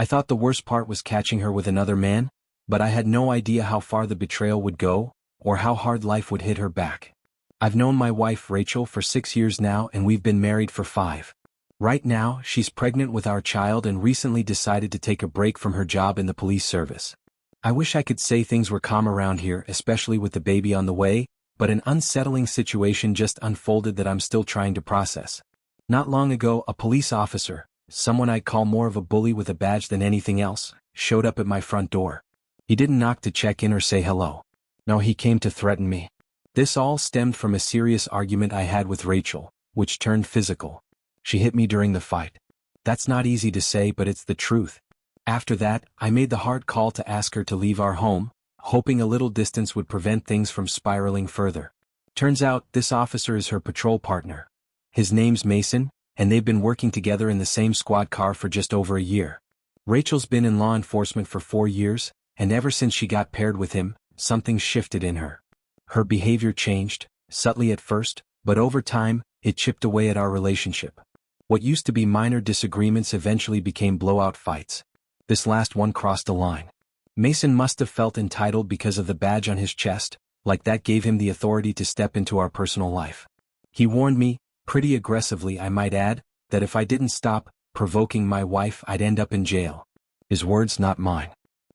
I thought the worst part was catching her with another man, but I had no idea how far the betrayal would go, or how hard life would hit her back. I've known my wife Rachel for 6 years now and we've been married for 5. Right now, she's pregnant with our child and recently decided to take a break from her job in the police service. I wish I could say things were calm around here, especially with the baby on the way, but an unsettling situation just unfolded that I'm still trying to process. Not long ago, a police officer, someone I'd call more of a bully with a badge than anything else, showed up at my front door. He didn't knock to check in or say hello. No, he came to threaten me. This all stemmed from a serious argument I had with Rachel, which turned physical. She hit me during the fight. That's not easy to say, but it's the truth. After that, I made the hard call to ask her to leave our home, hoping a little distance would prevent things from spiraling further. Turns out, this officer is her patrol partner. His name's Mason, and they've been working together in the same squad car for just over a year. Rachel's been in law enforcement for 4 years, and ever since she got paired with him, something shifted in her. Her behavior changed, subtly at first, but over time, it chipped away at our relationship. What used to be minor disagreements eventually became blowout fights. This last one crossed a line. Mason must have felt entitled because of the badge on his chest, like that gave him the authority to step into our personal life. He warned me, pretty aggressively I might add, that if I didn't stop provoking my wife I'd end up in jail. His words, not mine.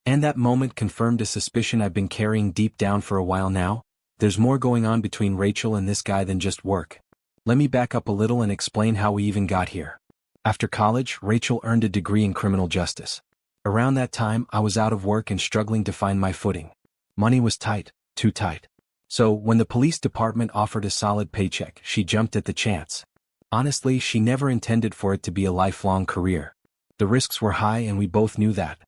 And that moment confirmed a suspicion I've been carrying deep down for a while now. There's more going on between Rachel and this guy than just work. Let me back up a little and explain how we even got here. After college, Rachel earned a degree in criminal justice. Around that time, I was out of work and struggling to find my footing. Money was tight, too tight. So, when the police department offered a solid paycheck, she jumped at the chance. Honestly, she never intended for it to be a lifelong career. The risks were high and we both knew that.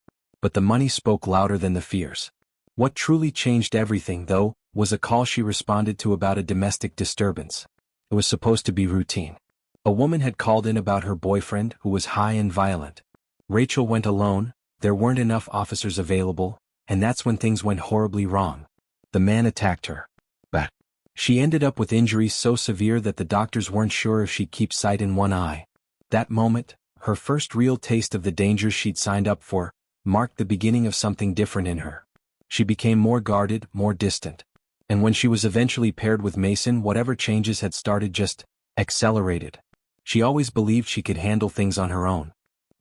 But the money spoke louder than the fears. What truly changed everything, though, was a call she responded to about a domestic disturbance. It was supposed to be routine. A woman had called in about her boyfriend who was high and violent. Rachel went alone, there weren't enough officers available, and that's when things went horribly wrong. The man attacked her. But she ended up with injuries so severe that the doctors weren't sure if she'd keep sight in one eye. That moment, her first real taste of the dangers she'd signed up for, marked the beginning of something different in her. She became more guarded, more distant. And when she was eventually paired with Mason, whatever changes had started just accelerated. She always believed she could handle things on her own.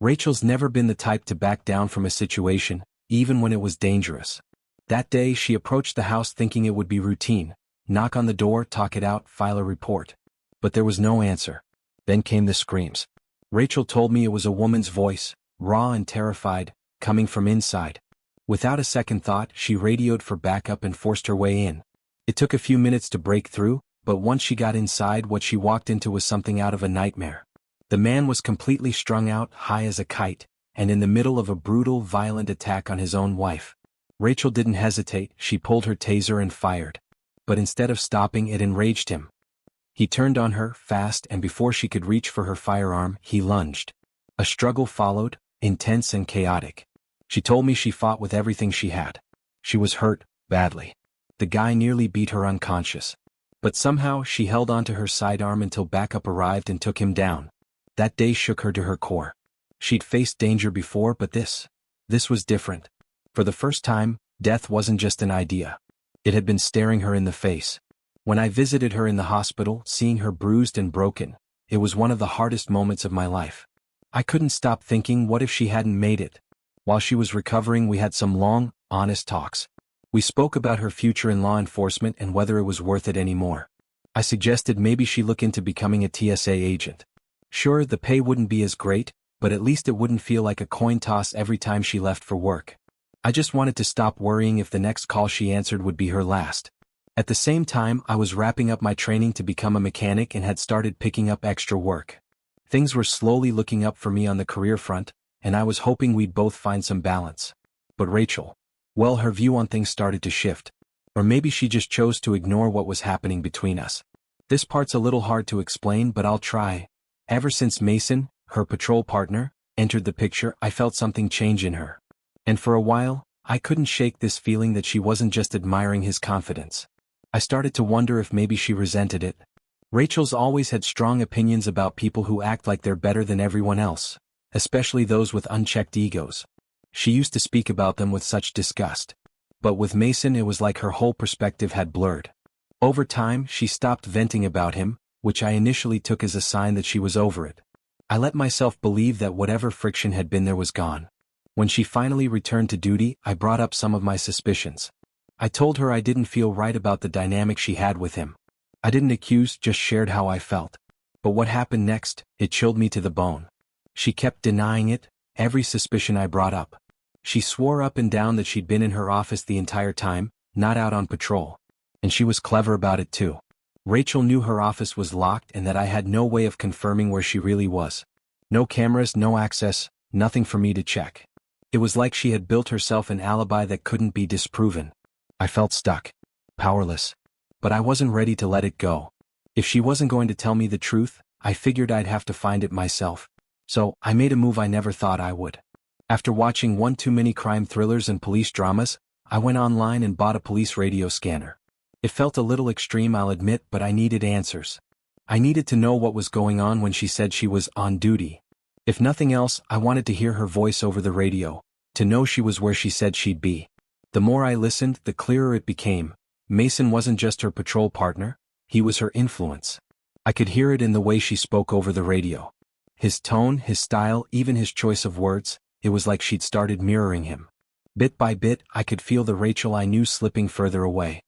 Rachel's never been the type to back down from a situation, even when it was dangerous. That day she approached the house thinking it would be routine, knock on the door, talk it out, file a report. But there was no answer. Then came the screams. Rachel told me it was a woman's voice, raw and terrified, coming from inside. Without a second thought, she radioed for backup and forced her way in. It took a few minutes to break through, but once she got inside, what she walked into was something out of a nightmare. The man was completely strung out, high as a kite, and in the middle of a brutal, violent attack on his own wife. Rachel didn't hesitate, she pulled her taser and fired. But instead of stopping, it enraged him. He turned on her, fast, and before she could reach for her firearm, he lunged. A struggle followed, intense and chaotic. She told me she fought with everything she had. She was hurt, badly. The guy nearly beat her unconscious. But somehow she held onto her sidearm until backup arrived and took him down. That day shook her to her core. She'd faced danger before, but this was different. For the first time, death wasn't just an idea. It had been staring her in the face. When I visited her in the hospital, seeing her bruised and broken, it was one of the hardest moments of my life. I couldn't stop thinking, what if she hadn't made it? While she was recovering, we had some long, honest talks. We spoke about her future in law enforcement and whether it was worth it anymore. I suggested maybe she look into becoming a TSA agent. Sure, the pay wouldn't be as great, but at least it wouldn't feel like a coin toss every time she left for work. I just wanted to stop worrying if the next call she answered would be her last. At the same time, I was wrapping up my training to become a mechanic and had started picking up extra work. Things were slowly looking up for me on the career front, and I was hoping we'd both find some balance. But Rachel, well, her view on things started to shift. Or maybe she just chose to ignore what was happening between us. This part's a little hard to explain, but I'll try. Ever since Mason, her patrol partner, entered the picture, I felt something change in her. And for a while, I couldn't shake this feeling that she wasn't just admiring his confidence. I started to wonder if maybe she resented it. Rachel's always had strong opinions about people who act like they're better than everyone else. especially those with unchecked egos. She used to speak about them with such disgust. But with Mason it was like her whole perspective had blurred. Over time, she stopped venting about him, which I initially took as a sign that she was over it. I let myself believe that whatever friction had been there was gone. When she finally returned to duty, I brought up some of my suspicions. I told her I didn't feel right about the dynamic she had with him. I didn't accuse, just shared how I felt. But what happened next, it chilled me to the bone. She kept denying it, every suspicion I brought up. She swore up and down that she'd been in her office the entire time, not out on patrol. And she was clever about it too. Rachel knew her office was locked and that I had no way of confirming where she really was. No cameras, no access, nothing for me to check. It was like she had built herself an alibi that couldn't be disproven. I felt stuck. Powerless. But I wasn't ready to let it go. If she wasn't going to tell me the truth, I figured I'd have to find it myself. So, I made a move I never thought I would. After watching one too many crime thrillers and police dramas, I went online and bought a police radio scanner. It felt a little extreme, I'll admit, but I needed answers. I needed to know what was going on when she said she was on duty. If nothing else, I wanted to hear her voice over the radio, to know she was where she said she'd be. The more I listened, the clearer it became. Mason wasn't just her patrol partner, he was her influence. I could hear it in the way she spoke over the radio. His tone, his style, even his choice of words, it was like she'd started mirroring him. Bit by bit, I could feel the Rachel I knew slipping further away.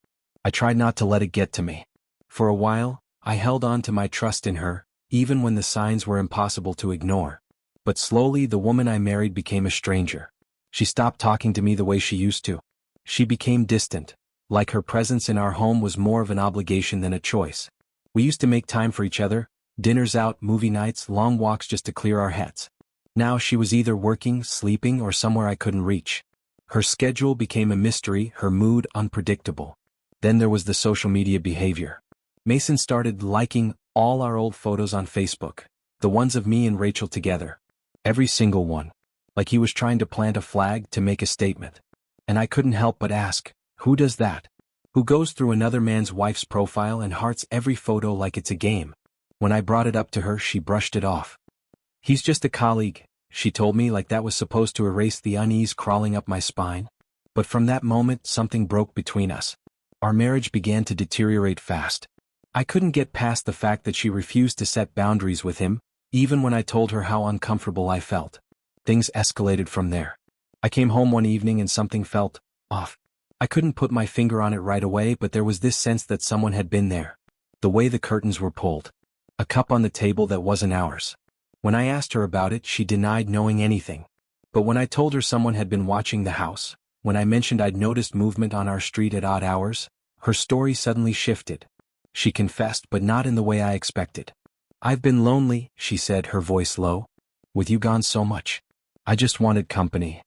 I tried not to let it get to me. For a while, I held on to my trust in her, even when the signs were impossible to ignore. But slowly the woman I married became a stranger. She stopped talking to me the way she used to. She became distant, like her presence in our home was more of an obligation than a choice. We used to make time for each other, dinners out, movie nights, long walks just to clear our heads. Now she was either working, sleeping, or somewhere I couldn't reach. Her schedule became a mystery, her mood unpredictable. Then there was the social media behavior. Mason started liking all our old photos on Facebook, the ones of me and Rachel together. Every single one. Like he was trying to plant a flag to make a statement. And I couldn't help but ask, who does that? Who goes through another man's wife's profile and hearts every photo like it's a game? When I brought it up to her, she brushed it off. He's just a colleague, she told me, like that was supposed to erase the unease crawling up my spine. But from that moment, something broke between us. Our marriage began to deteriorate fast. I couldn't get past the fact that she refused to set boundaries with him, even when I told her how uncomfortable I felt. Things escalated from there. I came home one evening and something felt off. I couldn't put my finger on it right away, but there was this sense that someone had been there. The way the curtains were pulled. A cup on the table that wasn't ours. When I asked her about it, she denied knowing anything. But when I told her someone had been watching the house, when I mentioned I'd noticed movement on our street at odd hours, her story suddenly shifted. She confessed, but not in the way I expected. I've been lonely, she said, her voice low. With you gone so much. I just wanted company.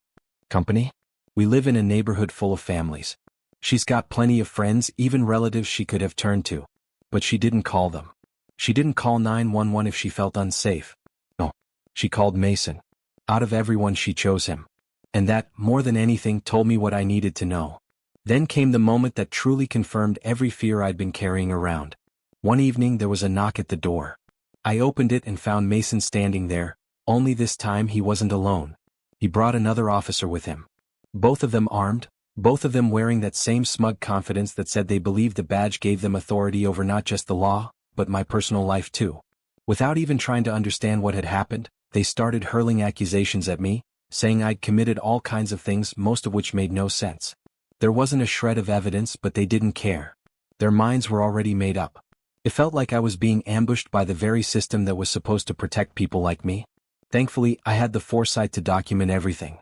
Company? We live in a neighborhood full of families. She's got plenty of friends, even relatives she could have turned to. But she didn't call them. She didn't call 911 if she felt unsafe. No. She called Mason. Out of everyone, she chose him. And that, more than anything, told me what I needed to know. Then came the moment that truly confirmed every fear I'd been carrying around. One evening there was a knock at the door. I opened it and found Mason standing there, only this time he wasn't alone. He brought another officer with him. Both of them armed, both of them wearing that same smug confidence that said they believed the badge gave them authority over not just the law, but my personal life too. Without even trying to understand what had happened, they started hurling accusations at me, saying I'd committed all kinds of things, most of which made no sense. There wasn't a shred of evidence, but they didn't care. Their minds were already made up. It felt like I was being ambushed by the very system that was supposed to protect people like me. Thankfully, I had the foresight to document everything.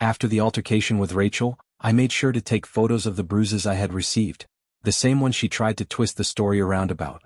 After the altercation with Rachel, I made sure to take photos of the bruises I had received, the same ones she tried to twist the story around about.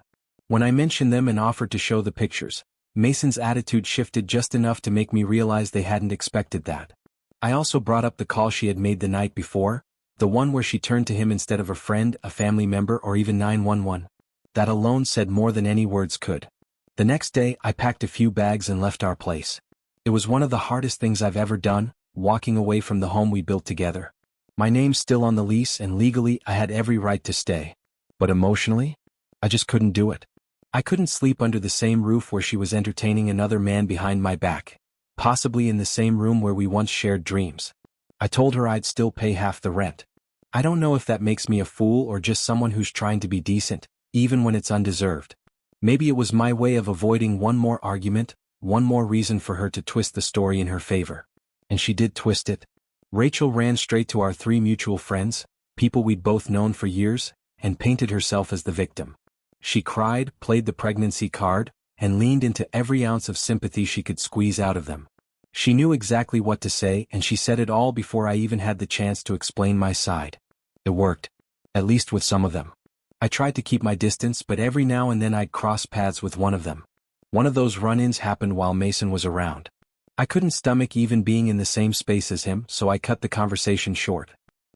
When I mentioned them and offered to show the pictures, Mason's attitude shifted just enough to make me realize they hadn't expected that. I also brought up the call she had made the night before, the one where she turned to him instead of a friend, a family member, or even 911. That alone said more than any words could. The next day, I packed a few bags and left our place. It was one of the hardest things I've ever done, walking away from the home we built together. My name's still on the lease and legally I had every right to stay. But emotionally? I just couldn't do it. I couldn't sleep under the same roof where she was entertaining another man behind my back, possibly in the same room where we once shared dreams. I told her I'd still pay half the rent. I don't know if that makes me a fool or just someone who's trying to be decent, even when it's undeserved. Maybe it was my way of avoiding one more argument, one more reason for her to twist the story in her favor. And she did twist it. Rachel ran straight to our 3 mutual friends, people we'd both known for years, and painted herself as the victim. She cried, played the pregnancy card, and leaned into every ounce of sympathy she could squeeze out of them. She knew exactly what to say, and she said it all before I even had the chance to explain my side. It worked. At least with some of them. I tried to keep my distance, but every now and then I'd cross paths with one of them. One of those run-ins happened while Mason was around. I couldn't stomach even being in the same space as him, so I cut the conversation short.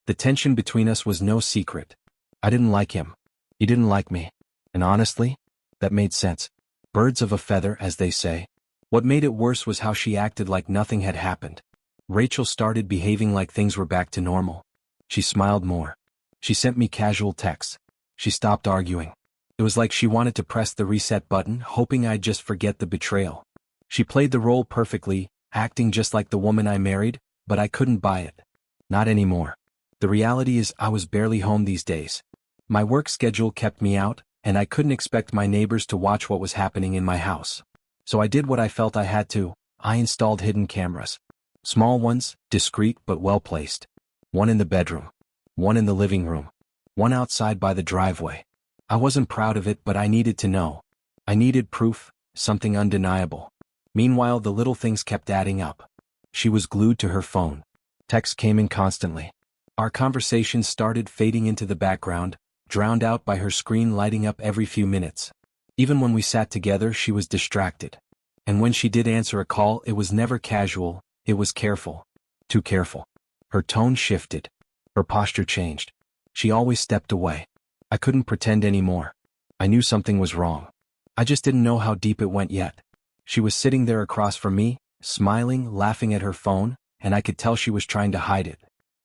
The tension between us was no secret. I didn't like him. He didn't like me. And honestly, that made sense. Birds of a feather, as they say. What made it worse was how she acted like nothing had happened. Rachel started behaving like things were back to normal. She smiled more. She sent me casual texts. She stopped arguing. It was like she wanted to press the reset button, hoping I'd just forget the betrayal. She played the role perfectly, acting just like the woman I married, but I couldn't buy it. Not anymore. The reality is I was barely home these days. My work schedule kept me out, and I couldn't expect my neighbors to watch what was happening in my house. So I did what I felt I had to. I installed hidden cameras. Small ones, discreet but well-placed. One in the bedroom. One in the living room. One outside by the driveway. I wasn't proud of it, but I needed to know. I needed proof, something undeniable. Meanwhile, the little things kept adding up. She was glued to her phone. Texts came in constantly. Our conversations started fading into the background, drowned out by her screen lighting up every few minutes. Even when we sat together, she was distracted. And when she did answer a call, it was never casual, it was careful. Too careful. Her tone shifted. Her posture changed. She always stepped away. I couldn't pretend anymore. I knew something was wrong. I just didn't know how deep it went yet. She was sitting there across from me, smiling, laughing at her phone, and I could tell she was trying to hide it.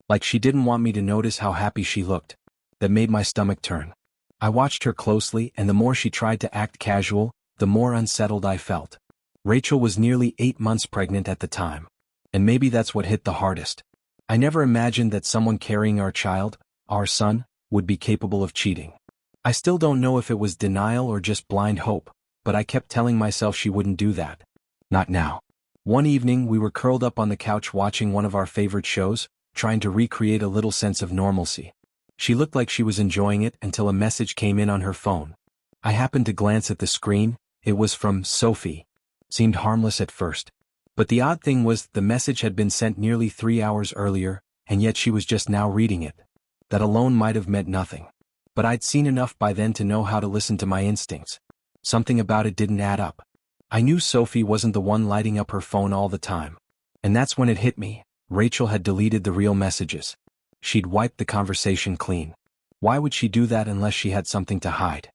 Like she didn't want me to notice how happy she looked. That made my stomach turn. I watched her closely, and the more she tried to act casual, the more unsettled I felt. Rachel was nearly 8 months pregnant at the time. And maybe that's what hit the hardest. I never imagined that someone carrying our child, our son, would be capable of cheating. I still don't know if it was denial or just blind hope, but I kept telling myself she wouldn't do that. Not now. One evening we were curled up on the couch watching one of our favorite shows, trying to recreate a little sense of normalcy. She looked like she was enjoying it until a message came in on her phone. I happened to glance at the screen. It was from Sophie. Seemed harmless at first. But the odd thing was the message had been sent nearly 3 hours earlier, and yet she was just now reading it. That alone might have meant nothing. But I'd seen enough by then to know how to listen to my instincts. Something about it didn't add up. I knew Sophie wasn't the one lighting up her phone all the time. And that's when it hit me. Rachel had deleted the real messages. She'd wiped the conversation clean. Why would she do that unless she had something to hide?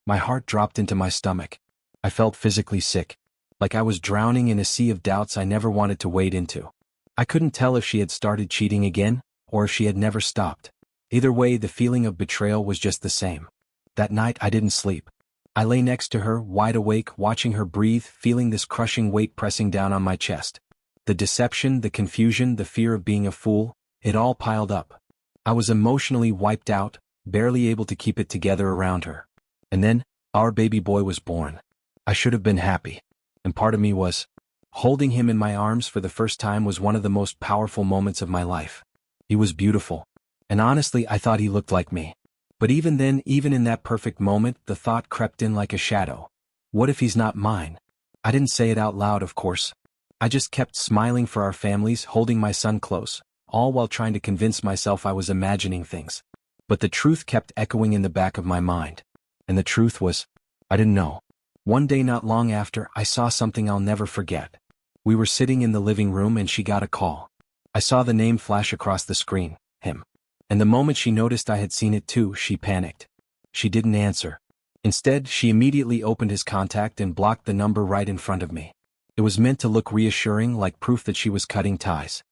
My heart dropped into my stomach. I felt physically sick. Like I was drowning in a sea of doubts I never wanted to wade into. I couldn't tell if she had started cheating again, or if she had never stopped. Either way, the feeling of betrayal was just the same. That night I didn't sleep. I lay next to her, wide awake, watching her breathe, feeling this crushing weight pressing down on my chest. The deception, the confusion, the fear of being a fool, it all piled up. I was emotionally wiped out, barely able to keep it together around her. And then, our baby boy was born. I should have been happy. And part of me was. Holding him in my arms for the first time was one of the most powerful moments of my life. He was beautiful. And honestly, I thought he looked like me. But even then, even in that perfect moment, the thought crept in like a shadow. What if he's not mine? I didn't say it out loud, of course. I just kept smiling for our families, holding my son close, all while trying to convince myself I was imagining things. But the truth kept echoing in the back of my mind. And the truth was, I didn't know. One day not long after, I saw something I'll never forget. We were sitting in the living room and she got a call. I saw the name flash across the screen, him. And the moment she noticed I had seen it too, she panicked. She didn't answer. Instead, she immediately opened his contact and blocked the number right in front of me. It was meant to look reassuring, like proof that she was cutting ties.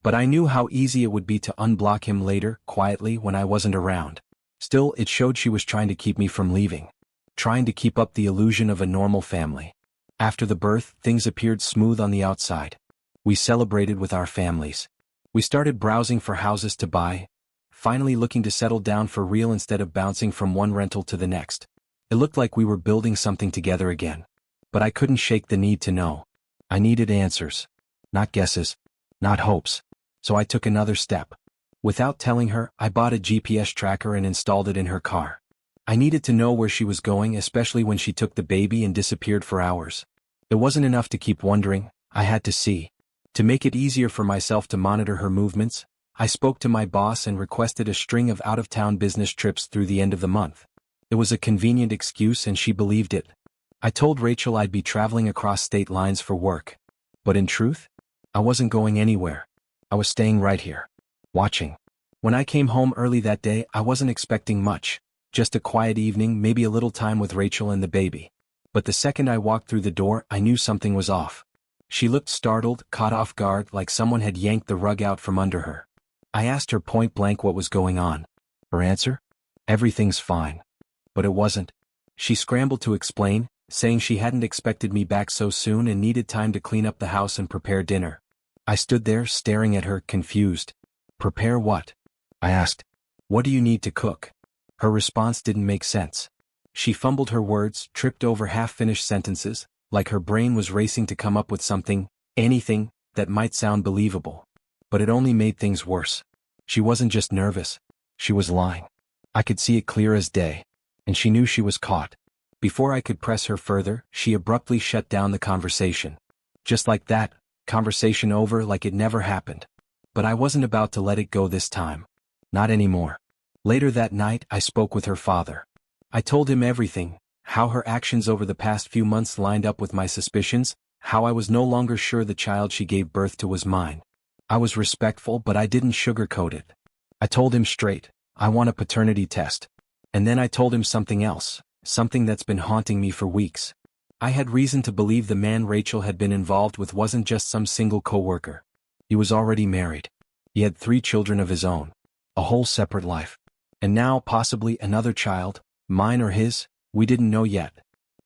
But I knew how easy it would be to unblock him later, quietly, when I wasn't around. Still, it showed she was trying to keep me from leaving. Trying to keep up the illusion of a normal family. After the birth, things appeared smooth on the outside. We celebrated with our families. We started browsing for houses to buy, finally looking to settle down for real instead of bouncing from one rental to the next. It looked like we were building something together again. But I couldn't shake the need to know. I needed answers. Not guesses. Not hopes. So I took another step. Without telling her, I bought a GPS tracker and installed it in her car. I needed to know where she was going, especially when she took the baby and disappeared for hours. It wasn't enough to keep wondering, I had to see. To make it easier for myself to monitor her movements, I spoke to my boss and requested a string of out-of-town business trips through the end of the month. It was a convenient excuse and she believed it. I told Rachel I'd be traveling across state lines for work. But in truth, I wasn't going anywhere. I was staying right here. Watching. When I came home early that day, I wasn't expecting much. Just a quiet evening, maybe a little time with Rachel and the baby. But the second I walked through the door, I knew something was off. She looked startled, caught off guard, like someone had yanked the rug out from under her. I asked her point blank what was going on. Her answer? Everything's fine. But it wasn't. She scrambled to explain, saying she hadn't expected me back so soon and needed time to clean up the house and prepare dinner. I stood there, staring at her, confused. Prepare what? I asked. What do you need to cook? Her response didn't make sense. She fumbled her words, tripped over half-finished sentences, like her brain was racing to come up with something, anything, that might sound believable. But it only made things worse. She wasn't just nervous. She was lying. I could see it clear as day. And she knew she was caught. Before I could press her further, she abruptly shut down the conversation. Just like that, conversation over like it never happened. But I wasn't about to let it go this time. Not anymore. Later that night, I spoke with her father. I told him everything, how her actions over the past few months lined up with my suspicions, how I was no longer sure the child she gave birth to was mine. I was respectful, but I didn't sugarcoat it. I told him straight, I want a paternity test. And then I told him something else, something that's been haunting me for weeks. I had reason to believe the man Rachel had been involved with wasn't just some single coworker. He was already married. He had 3 children of his own. A whole separate life. And now possibly another child, mine or his, we didn't know yet.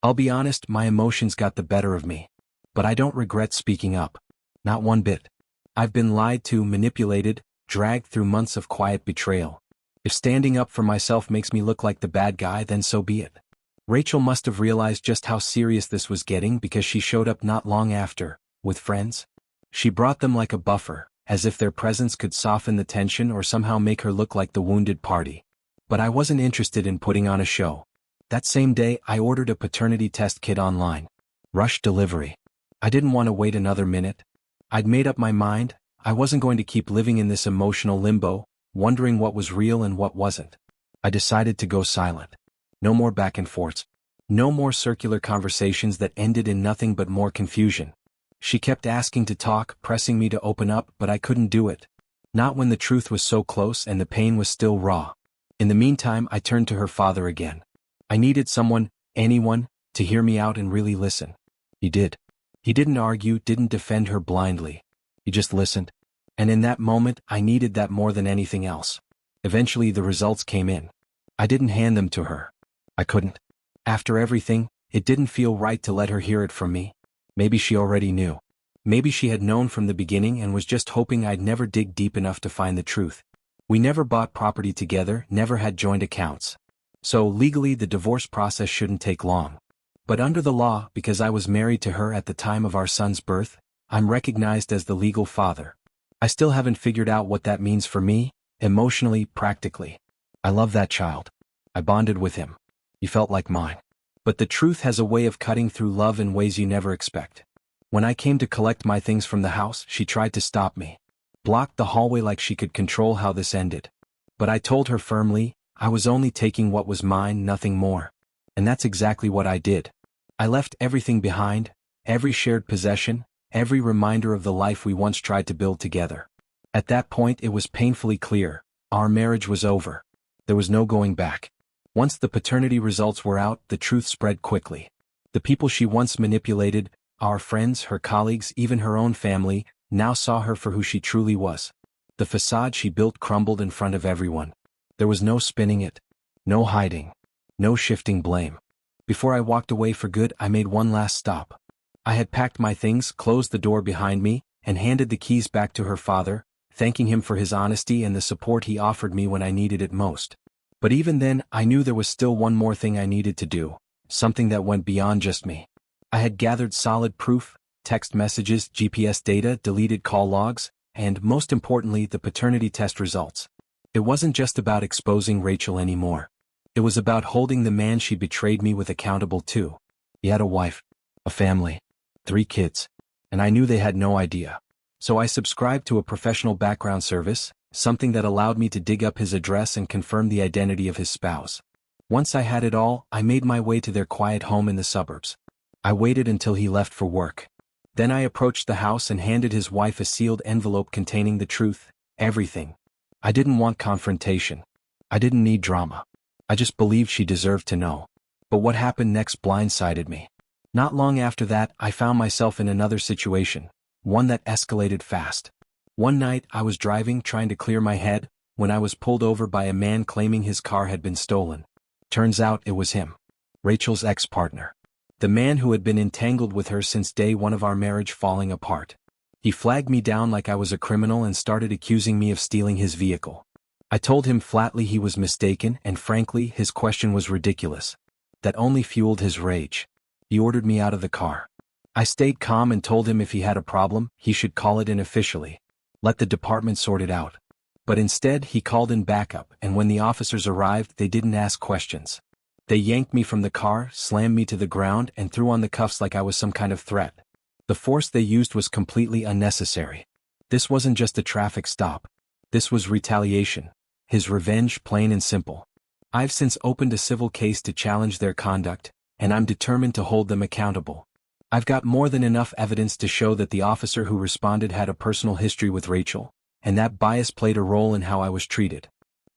I'll be honest, my emotions got the better of me. But I don't regret speaking up. Not one bit. I've been lied to, manipulated, dragged through months of quiet betrayal. If standing up for myself makes me look like the bad guy, then so be it. Rachel must have realized just how serious this was getting because she showed up not long after, with friends. She brought them like a buffer, as if their presence could soften the tension or somehow make her look like the wounded party. But I wasn't interested in putting on a show. That same day, I ordered a paternity test kit online. Rush delivery. I didn't want to wait another minute. I'd made up my mind. I wasn't going to keep living in this emotional limbo, wondering what was real and what wasn't. I decided to go silent. No more back and forths. No more circular conversations that ended in nothing but more confusion. She kept asking to talk, pressing me to open up, but I couldn't do it. Not when the truth was so close and the pain was still raw. In the meantime, I turned to her father again. I needed someone, anyone, to hear me out and really listen. He did. He didn't argue, didn't defend her blindly. He just listened. And in that moment, I needed that more than anything else. Eventually the results came in. I didn't hand them to her. I couldn't. After everything, it didn't feel right to let her hear it from me. Maybe she already knew. Maybe she had known from the beginning and was just hoping I'd never dig deep enough to find the truth. We never bought property together, never had joint accounts. So legally the divorce process shouldn't take long. But under the law, because I was married to her at the time of our son's birth, I'm recognized as the legal father. I still haven't figured out what that means for me, emotionally, practically. I love that child. I bonded with him. He felt like mine. But the truth has a way of cutting through love in ways you never expect. When I came to collect my things from the house, she tried to stop me. Blocked the hallway like she could control how this ended. But I told her firmly, I was only taking what was mine, nothing more. And that's exactly what I did. I left everything behind, every shared possession, every reminder of the life we once tried to build together. At that point it was painfully clear, our marriage was over. There was no going back. Once the paternity results were out, the truth spread quickly. The people she once manipulated, our friends, her colleagues, even her own family, now saw her for who she truly was. The facade she built crumbled in front of everyone. There was no spinning it. No hiding. No shifting blame. Before I walked away for good, I made one last stop. I had packed my things, closed the door behind me, and handed the keys back to her father, thanking him for his honesty and the support he offered me when I needed it most. But even then, I knew there was still one more thing I needed to do, something that went beyond just me. I had gathered solid proof, text messages, GPS data, deleted call logs, and, most importantly, the paternity test results. It wasn't just about exposing Rachel anymore. It was about holding the man she betrayed me with accountable too. He had a wife, a family, 3 kids, and I knew they had no idea. So I subscribed to a professional background service, something that allowed me to dig up his address and confirm the identity of his spouse. Once I had it all, I made my way to their quiet home in the suburbs. I waited until he left for work. Then I approached the house and handed his wife a sealed envelope containing the truth, everything. I didn't want confrontation. I didn't need drama. I just believed she deserved to know. But what happened next blindsided me. Not long after that, I found myself in another situation, one that escalated fast. One night, I was driving trying to clear my head, when I was pulled over by a man claiming his car had been stolen. Turns out it was him. Rachel's ex-partner. The man who had been entangled with her since day one of our marriage falling apart. He flagged me down like I was a criminal and started accusing me of stealing his vehicle. I told him flatly he was mistaken, and frankly, his question was ridiculous. That only fueled his rage. He ordered me out of the car. I stayed calm and told him if he had a problem, he should call it in officially. Let the department sort it out. But instead, he called in backup, and when the officers arrived, they didn't ask questions. They yanked me from the car, slammed me to the ground, and threw on the cuffs like I was some kind of threat. The force they used was completely unnecessary. This wasn't just a traffic stop. This was retaliation. His revenge, plain and simple. I've since opened a civil case to challenge their conduct, and I'm determined to hold them accountable. I've got more than enough evidence to show that the officer who responded had a personal history with Rachel, and that bias played a role in how I was treated.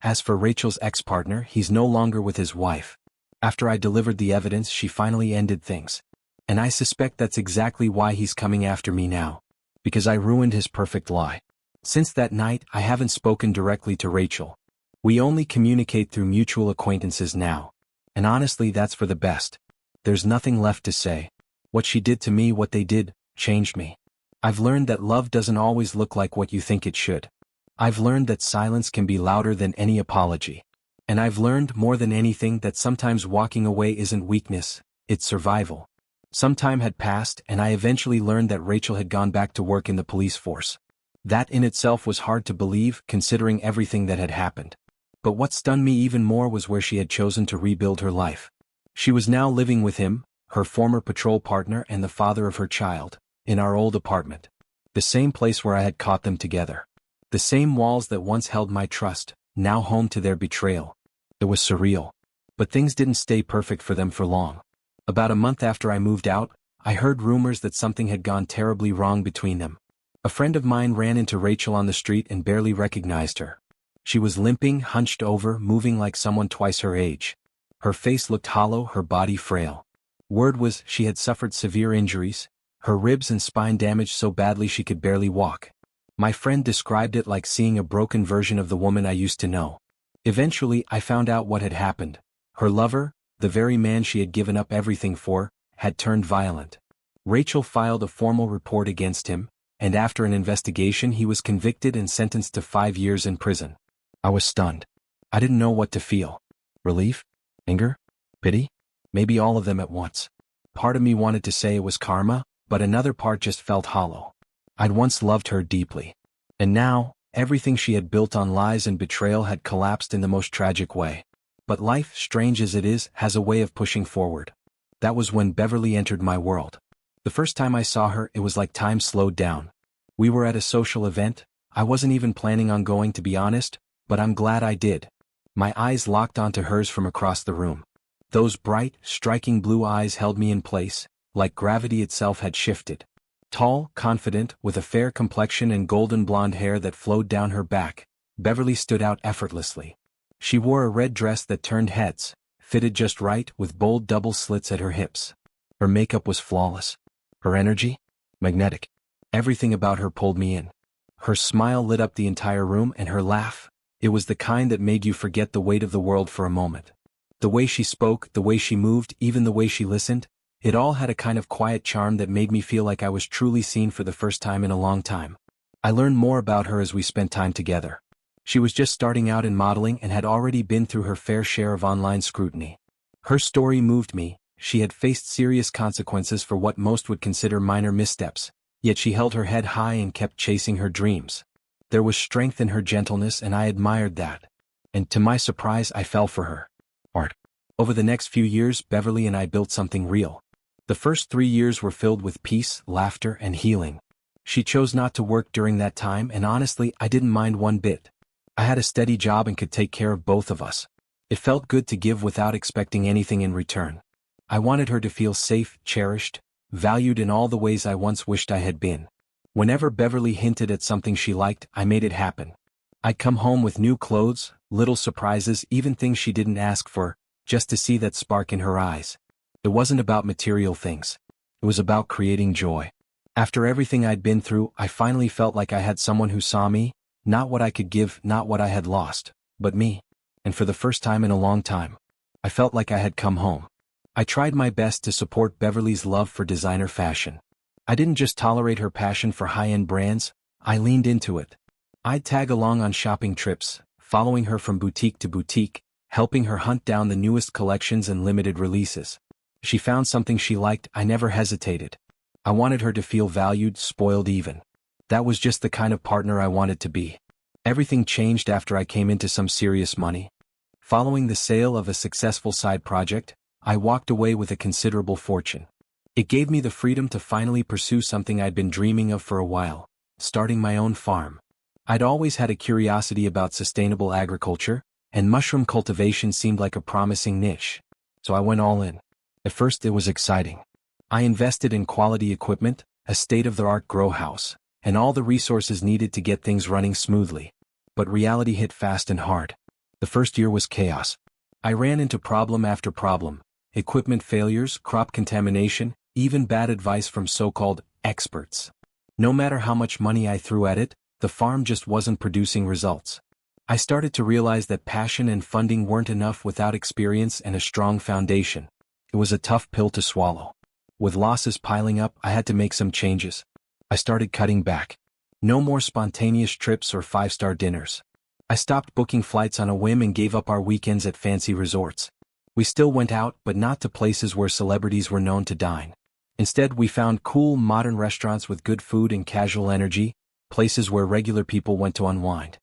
As for Rachel's ex-partner, he's no longer with his wife. After I delivered the evidence, she finally ended things. And I suspect that's exactly why he's coming after me now. Because I ruined his perfect lie. Since that night, I haven't spoken directly to Rachel. We only communicate through mutual acquaintances now. And honestly, that's for the best. There's nothing left to say. What she did to me, what they did, changed me. I've learned that love doesn't always look like what you think it should. I've learned that silence can be louder than any apology. And I've learned more than anything that sometimes walking away isn't weakness, it's survival. Some time had passed, and I eventually learned that Rachel had gone back to work in the police force. That in itself was hard to believe, considering everything that had happened. But what stunned me even more was where she had chosen to rebuild her life. She was now living with him, her former patrol partner and the father of her child, in our old apartment. The same place where I had caught them together. The same walls that once held my trust, now home to their betrayal. It was surreal. But things didn't stay perfect for them for long. About a month after I moved out, I heard rumors that something had gone terribly wrong between them. A friend of mine ran into Rachel on the street and barely recognized her. She was limping, hunched over, moving like someone twice her age. Her face looked hollow, her body frail. Word was she had suffered severe injuries, her ribs and spine damaged so badly she could barely walk. My friend described it like seeing a broken version of the woman I used to know. Eventually, I found out what had happened. Her lover, the very man she had given up everything for, had turned violent. Rachel filed a formal report against him, and after an investigation he was convicted and sentenced to 5 years in prison. I was stunned. I didn't know what to feel. Relief? Anger? Pity? Maybe all of them at once. Part of me wanted to say it was karma, but another part just felt hollow. I'd once loved her deeply. And now, everything she had built on lies and betrayal had collapsed in the most tragic way. But life, strange as it is, has a way of pushing forward. That was when Beverly entered my world. The first time I saw her, it was like time slowed down. We were at a social event. I wasn't even planning on going, to be honest, but I'm glad I did. My eyes locked onto hers from across the room. Those bright, striking blue eyes held me in place, like gravity itself had shifted. Tall, confident, with a fair complexion and golden blonde hair that flowed down her back, Beverly stood out effortlessly. She wore a red dress that turned heads, fitted just right, with bold double slits at her hips. Her makeup was flawless. Her energy? Magnetic. Everything about her pulled me in. Her smile lit up the entire room, and her laugh, it was the kind that made you forget the weight of the world for a moment. The way she spoke, the way she moved, even the way she listened, It all had a kind of quiet charm that made me feel like I was truly seen for the first time in a long time. I learned more about her as we spent time together. She was just starting out in modeling and had already been through her fair share of online scrutiny. Her story moved me. She had faced serious consequences for what most would consider minor missteps, yet she held her head high and kept chasing her dreams. There was strength in her gentleness, and I admired that. And to my surprise, I fell for her. Art. Over the next few years, Beverly and I built something real. The first 3 years were filled with peace, laughter, and healing. She chose not to work during that time, and honestly, I didn't mind one bit. I had a steady job and could take care of both of us. It felt good to give without expecting anything in return. I wanted her to feel safe, cherished, valued in all the ways I once wished I had been. Whenever Beverly hinted at something she liked, I made it happen. I'd come home with new clothes, little surprises, even things she didn't ask for, just to see that spark in her eyes. It wasn't about material things. It was about creating joy. After everything I'd been through, I finally felt like I had someone who saw me, not what I could give, not what I had lost, but me. And for the first time in a long time, I felt like I had come home. I tried my best to support Beverly's love for designer fashion. I didn't just tolerate her passion for high-end brands, I leaned into it. I'd tag along on shopping trips, following her from boutique to boutique, helping her hunt down the newest collections and limited releases. She found something she liked, I never hesitated. I wanted her to feel valued, spoiled even. That was just the kind of partner I wanted to be. Everything changed after I came into some serious money. Following the sale of a successful side project, I walked away with a considerable fortune. It gave me the freedom to finally pursue something I'd been dreaming of for a while, starting my own farm. I'd always had a curiosity about sustainable agriculture, and mushroom cultivation seemed like a promising niche. So I went all in. At first it was exciting. I invested in quality equipment, a state-of-the-art grow house, and all the resources needed to get things running smoothly. But reality hit fast and hard. The first year was chaos. I ran into problem after problem: equipment failures, crop contamination, even bad advice from so-called experts. No matter how much money I threw at it, the farm just wasn't producing results. I started to realize that passion and funding weren't enough without experience and a strong foundation. It was a tough pill to swallow. With losses piling up, I had to make some changes. I started cutting back. No more spontaneous trips or five-star dinners. I stopped booking flights on a whim and gave up our weekends at fancy resorts. We still went out, but not to places where celebrities were known to dine. Instead, we found cool, modern restaurants with good food and casual energy, places where regular people went to unwind.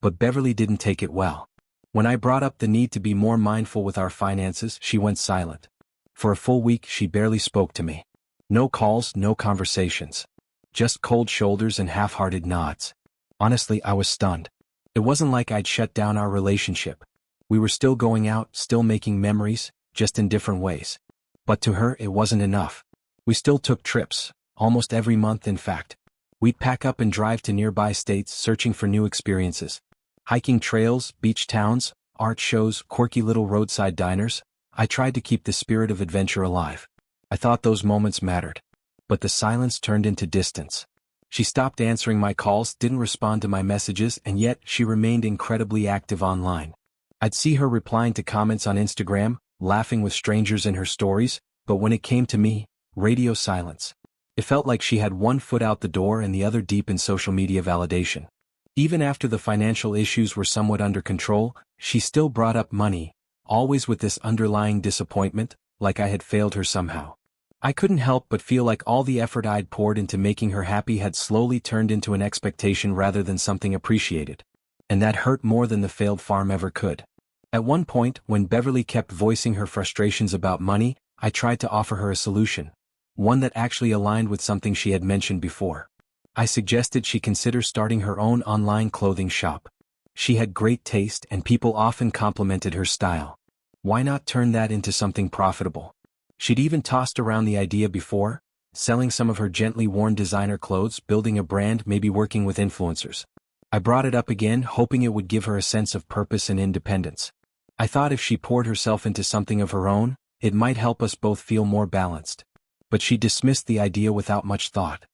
But Beverly didn't take it well. When I brought up the need to be more mindful with our finances, she went silent. For a full week, she barely spoke to me. No calls, no conversations. Just cold shoulders and half-hearted nods. Honestly, I was stunned. It wasn't like I'd shut down our relationship. We were still going out, still making memories, just in different ways. But to her, it wasn't enough. We still took trips, almost every month in fact. We'd pack up and drive to nearby states searching for new experiences. Hiking trails, beach towns, art shows, quirky little roadside diners. I tried to keep the spirit of adventure alive. I thought those moments mattered. But the silence turned into distance. She stopped answering my calls, didn't respond to my messages, and yet she remained incredibly active online. I'd see her replying to comments on Instagram, laughing with strangers in her stories, but when it came to me, radio silence. It felt like she had one foot out the door and the other deep in social media validation. Even after the financial issues were somewhat under control, she still brought up money, always with this underlying disappointment, like I had failed her somehow. I couldn't help but feel like all the effort I'd poured into making her happy had slowly turned into an expectation rather than something appreciated. And that hurt more than the failed farm ever could. At one point, when Beverly kept voicing her frustrations about money, I tried to offer her a solution. One that actually aligned with something she had mentioned before. I suggested she consider starting her own online clothing shop. She had great taste and people often complimented her style. Why not turn that into something profitable? She'd even tossed around the idea before, selling some of her gently worn designer clothes, building a brand, maybe working with influencers. I brought it up again, hoping it would give her a sense of purpose and independence. I thought if she poured herself into something of her own, it might help us both feel more balanced. But she dismissed the idea without much thought.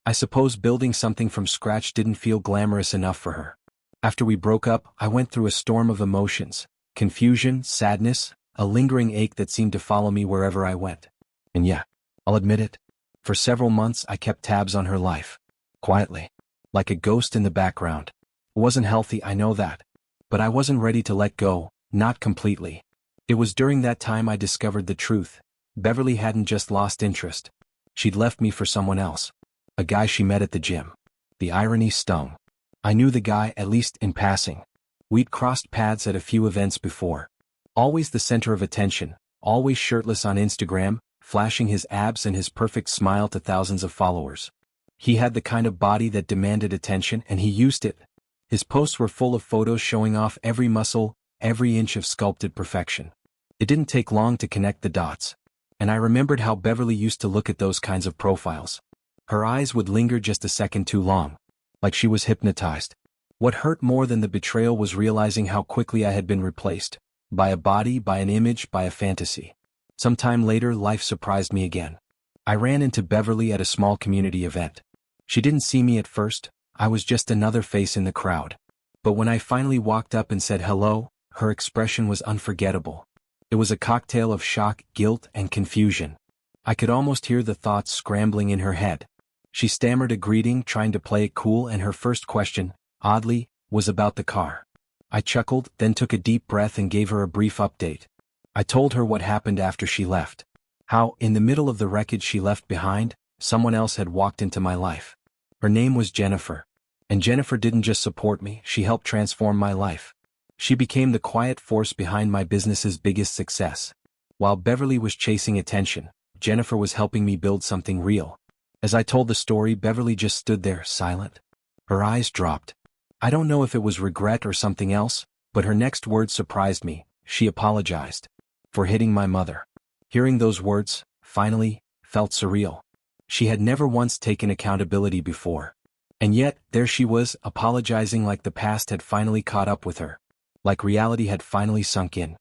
I suppose building something from scratch didn't feel glamorous enough for her. After we broke up, I went through a storm of emotions: confusion, sadness, a lingering ache that seemed to follow me wherever I went. And yeah, I'll admit it. For several months I kept tabs on her life. Quietly. Like a ghost in the background. It wasn't healthy, I know that. But I wasn't ready to let go, not completely. It was during that time I discovered the truth. Beverly hadn't just lost interest. She'd left me for someone else. A guy she met at the gym. The irony stung. I knew the guy, at least in passing. We'd crossed paths at a few events before. Always the center of attention, always shirtless on Instagram, flashing his abs and his perfect smile to thousands of followers. He had the kind of body that demanded attention, and he used it. His posts were full of photos showing off every muscle, every inch of sculpted perfection. It didn't take long to connect the dots. And I remembered how Beverly used to look at those kinds of profiles. Her eyes would linger just a second too long. Like she was hypnotized. What hurt more than the betrayal was realizing how quickly I had been replaced. By a body, by an image, by a fantasy. Sometime later, life surprised me again. I ran into Beverly at a small community event. She didn't see me at first. I was just another face in the crowd. But when I finally walked up and said hello, her expression was unforgettable. It was a cocktail of shock, guilt, and confusion. I could almost hear the thoughts scrambling in her head. She stammered a greeting, trying to play it cool, and her first question, oddly, was about the car. I chuckled, then took a deep breath and gave her a brief update. I told her what happened after she left. How, in the middle of the wreckage she left behind, someone else had walked into my life. Her name was Jennifer. And Jennifer didn't just support me, she helped transform my life. She became the quiet force behind my business's biggest success. While Beverly was chasing attention, Jennifer was helping me build something real. As I told the story, Beverly just stood there, silent. Her eyes dropped. I don't know if it was regret or something else, but her next words surprised me. She apologized. For hitting my mother. Hearing those words, finally, felt surreal. She had never once taken accountability before. And yet, there she was, apologizing like the past had finally caught up with her. Like reality had finally sunk in.